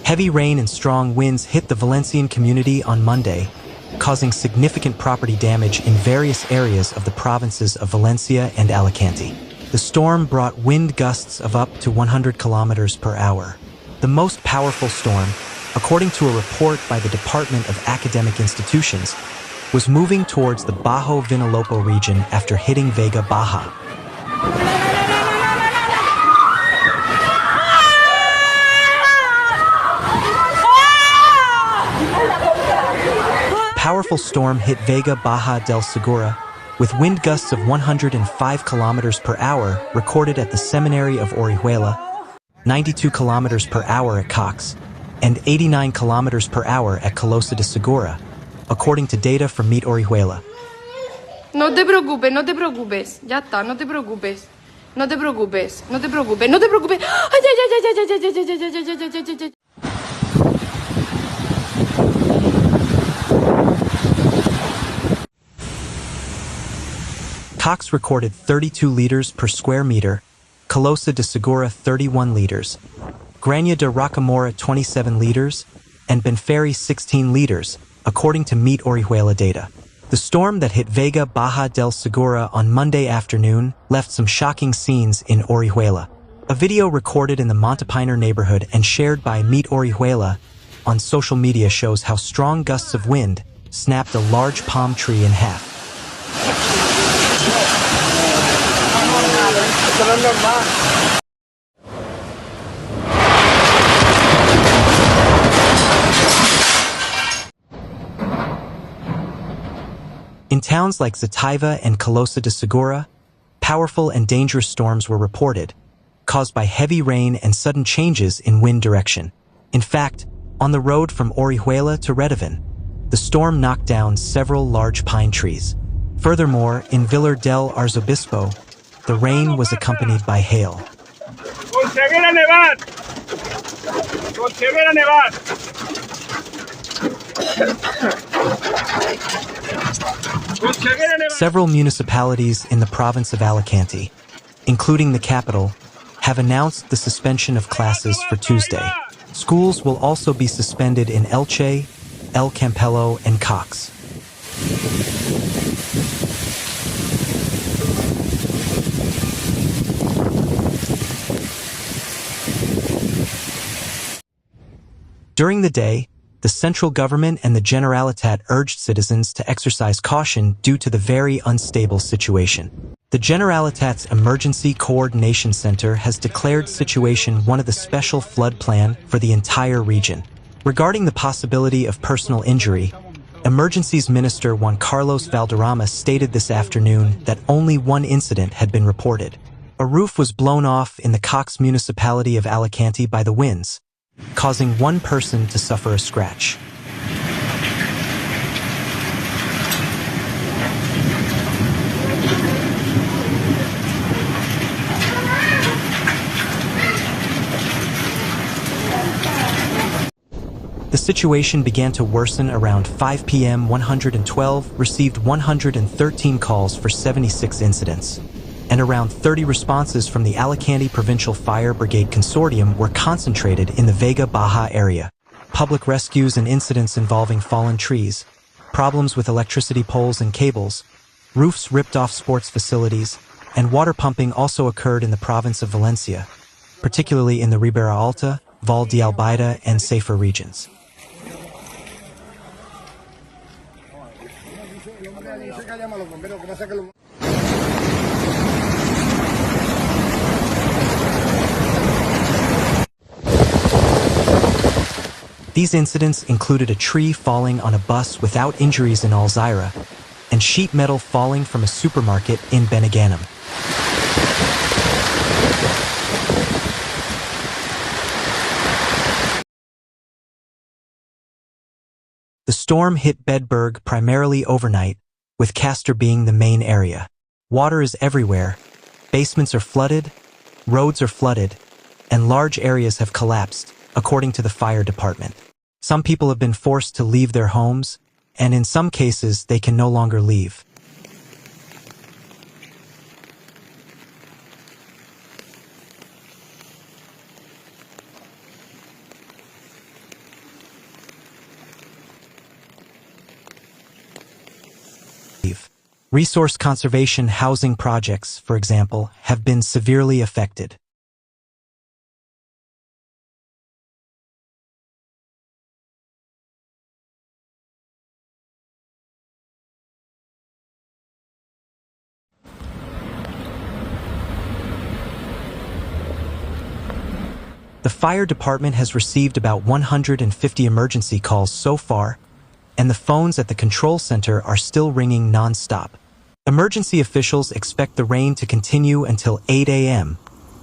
Heavy rain and strong winds hit the Valencian community on Monday, causing significant property damage in various areas of the provinces of Valencia and Alicante. The storm brought wind gusts of up to 100 kilometers per hour. The most powerful storm, according to a report by the Department of Academic Institutions, was moving towards the Bajo Vinalopó region after hitting Vega Baja. Powerful storm hit Vega Baja del Segura, with wind gusts of 105 kilometers per hour recorded at the Seminary of Orihuela, 92 kilometers per hour at Cox, and 89 kilometers per hour at Callosa de Segura, according to data from MeteOrihuela. No te preocupes, no te preocupes. Ya está, no te preocupes. No te preocupes, no te preocupes, no te preocupes. Ay, ay, ay, ay, ay, ay, ay, ay, ay, ay, ay, ay, ay. Cox recorded 32 liters per square meter, Callosa de Segura 31 liters, Granja de Rocamora 27 liters, and Benferri 16 liters, according to MeteOrihuela data. The storm that hit Vega Baja del Segura on Monday afternoon left some shocking scenes in Orihuela. A video recorded in the Montepiner neighborhood and shared by MeteOrihuela on social media shows how strong gusts of wind snapped a large palm tree in half. In towns like Zataiva and Callosa de Segura, powerful and dangerous storms were reported, caused by heavy rain and sudden changes in wind direction. In fact, on the road from Orihuela to Redivan, the storm knocked down several large pine trees. Furthermore, in Villar del Arzobispo, the rain was accompanied by hail. Several municipalities in the province of Alicante, including the capital, have announced the suspension of classes for Tuesday. Schools will also be suspended in Elche, El Campello, and Cox. During the day, the central government and the Generalitat urged citizens to exercise caution due to the very unstable situation. The Generalitat's Emergency Coordination Center has declared situation one of the special flood plan for the entire region. Regarding the possibility of personal injury, Emergencies Minister Juan Carlos Valderrama stated this afternoon that only one incident had been reported. A roof was blown off in the Cox municipality of Alicante by the winds, causing one person to suffer a scratch. The situation began to worsen around 5 p.m. 112 received 113 calls for 76 incidents, and around 30 responses from the Alicante Provincial Fire Brigade Consortium were concentrated in the Vega Baja area. Public rescues and incidents involving fallen trees, problems with electricity poles and cables, roofs ripped off sports facilities, and water pumping also occurred in the province of Valencia, particularly in the Ribera Alta, Val de Albaida, and Safer regions. These incidents included a tree falling on a bus without injuries in Alzira, and sheet metal falling from a supermarket in Benaganim. The storm hit Bedburg primarily overnight, with Kaster being the main area. Water is everywhere, basements are flooded, roads are flooded, and large areas have collapsed, according to the fire department. Some people have been forced to leave their homes, and in some cases they can no longer leave. Resource conservation housing projects, for example, have been severely affected. The fire department has received about 150 emergency calls so far, and the phones at the control center are still ringing non-stop. Emergency officials expect the rain to continue until 8 a.m.,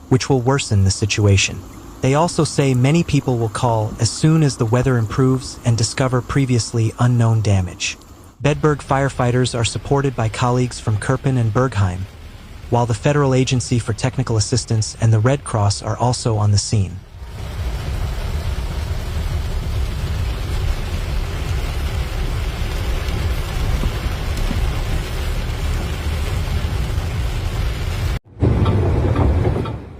which will worsen the situation. They also say many people will call as soon as the weather improves and discover previously unknown damage. Bedburg firefighters are supported by colleagues from Kerpen and Bergheim, while the Federal Agency for Technical Assistance and the Red Cross are also on the scene.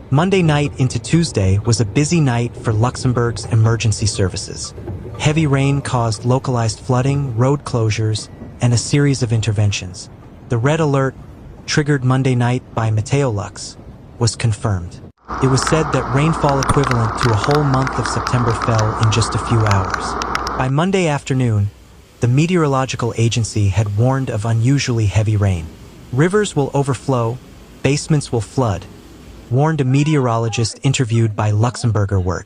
Monday night into Tuesday was a busy night for Luxembourg's emergency services. Heavy rain caused localized flooding, road closures, and a series of interventions. The red alert, triggered Monday night by MeteOrhuela, was confirmed. It was said that rainfall equivalent to a whole month of September fell in just a few hours. By Monday afternoon, the meteorological agency had warned of unusually heavy rain. Rivers will overflow, basements will flood, warned a meteorologist interviewed by Luxembourger Word.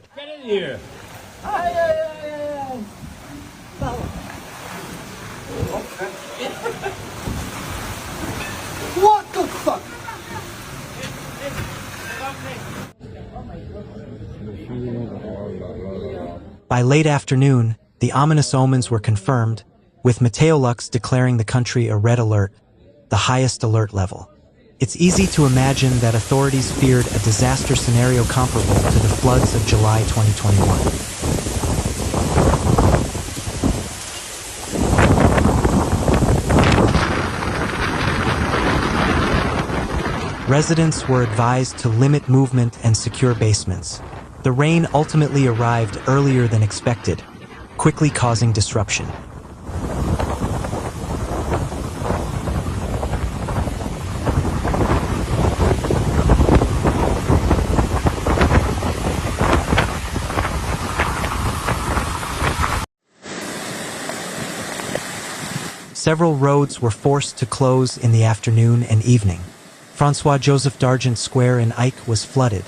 What the fuck? By late afternoon, the ominous omens were confirmed, with MeteOrhuela declaring the country a red alert, the highest alert level. It's easy to imagine that authorities feared a disaster scenario comparable to the floods of July 2021. Residents were advised to limit movement and secure basements. The rain ultimately arrived earlier than expected, quickly causing disruption. Several roads were forced to close in the afternoon and evening. François-Joseph d'Argent Square in Ike was flooded,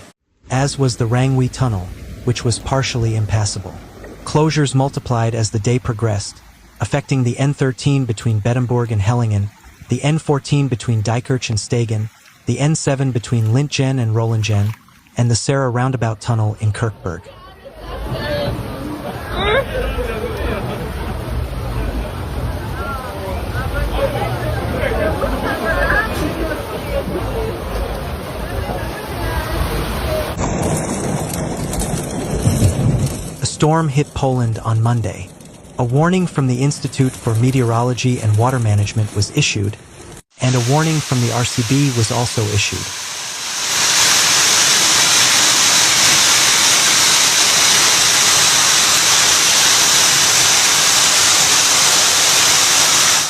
as was the Rangui Tunnel, which was partially impassable. Closures multiplied as the day progressed, affecting the N13 between Bedburg and Hellingen, the N14 between Dijkerch and Stegen, the N7 between Lintgen and Rollingen, and the Serra Roundabout Tunnel in Kirkberg. A storm hit Poland on Monday. A warning from the Institute for Meteorology and Water Management was issued, and a warning from the RCB was also issued.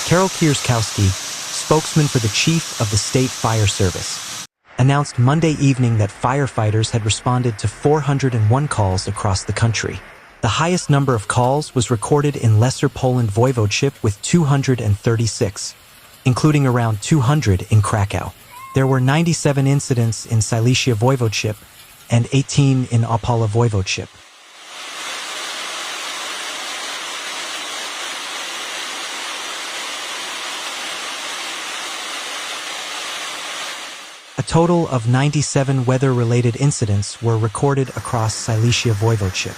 Karol Kierskowski, spokesman for the chief of the State Fire Service, announced Monday evening that firefighters had responded to 401 calls across the country. The highest number of calls was recorded in Lesser Poland Voivodeship with 236, including around 200 in Krakow. There were 97 incidents in Silesia Voivodeship and 18 in Opole Voivodeship. A total of 97 weather-related incidents were recorded across Silesia Voivodeship.